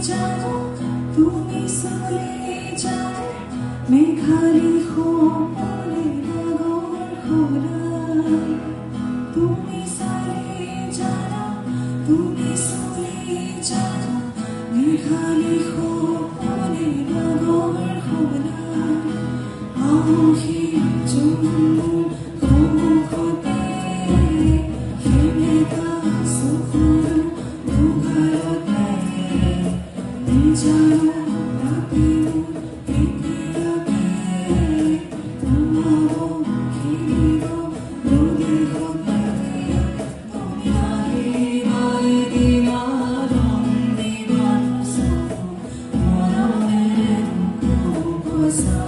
जाओ তুমি চলে যাও মেঘালি সপনে ডাঙৰ খৰাই তুমি চলে যাও তুমি চলে যাও মেঘালি সপনে ডাঙৰ খৰাই আহি জুমু সন্মুখতে সেমেকা চকুৰ দুৱাৰতে নিজানো ৰাতিও কেতিয়াকে তোমাক ঘেৰিব ৰ'দে সদায় তুমি আহিবা এদিনা ৰং দিবা চকু মনৰে উপচা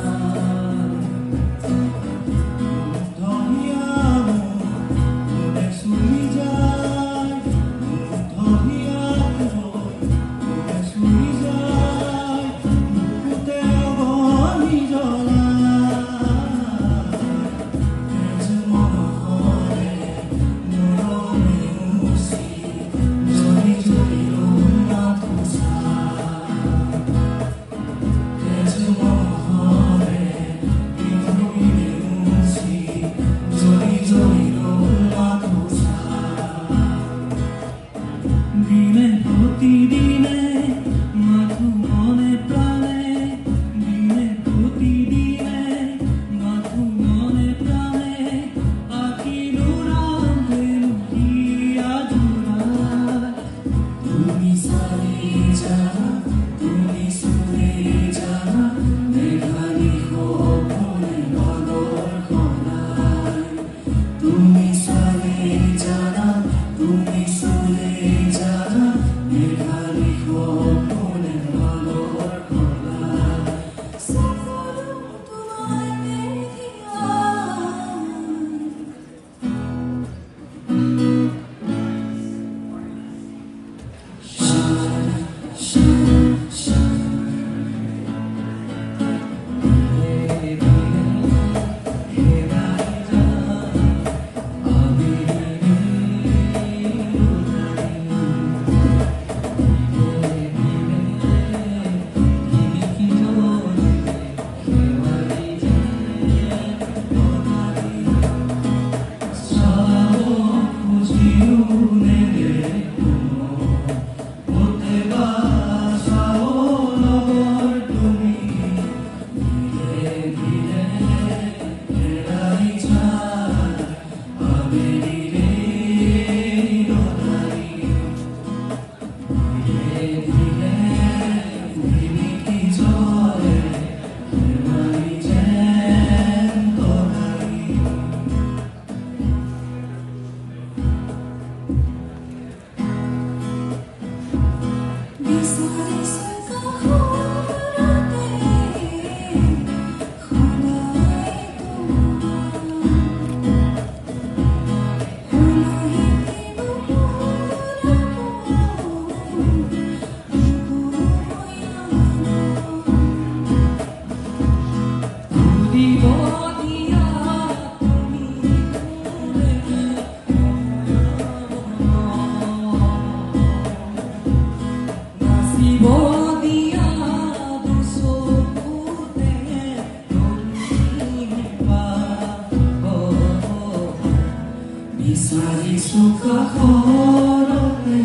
Bisari suka hororne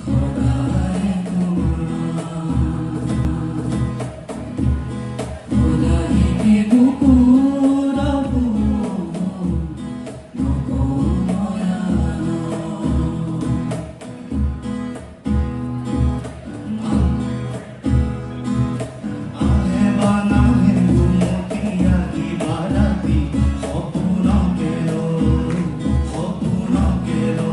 khodae khodae ke bukurabu noko moyano ahe bana he mutia ki barati Quiero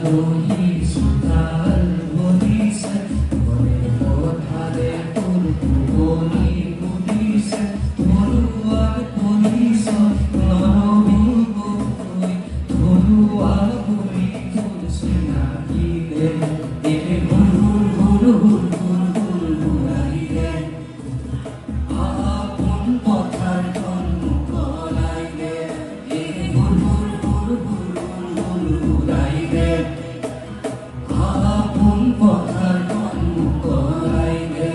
দহি সুতাল বলিছে মনে পথারে তোর বলি বুলিছে ধৰুৱাৰ পৰিছ নৰবিগৈ ধৰুৱাৰ পৰি তোৰ চিনাকি দে একে হুৰ হুৰ হুৰ হুৰ হুৰ হুৰাই দে আপন পথাৰখন মুকলাই দে একে হুৰ হুৰ হুৰ হুৰ হুৰ হুৰাই দে আপন পথাৰখন মুকলাই দে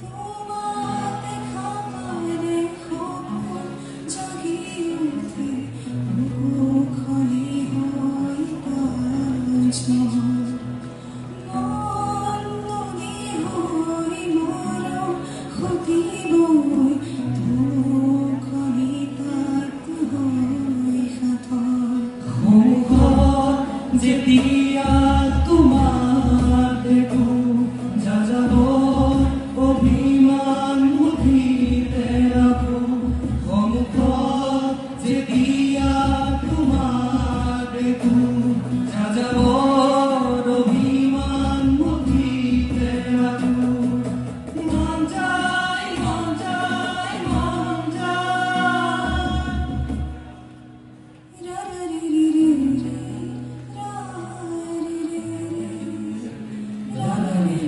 তোমাতে খামারে খবর জাগি উঠে মুখলি হই কাজ মননি হই মরম ক্ষতি বই মুখলি তাত হই সাথৰ মুখত যেতিয়া তোমাৰ দেখো যাযাবৰ অভিমান মুঠিতে ৰাখো সন্মুখত যেতিয়া তোমাৰ দেখো যাযাবৰ অভিমান মুঠিতে ৰাখো মন যায় মন যায় মন যায় La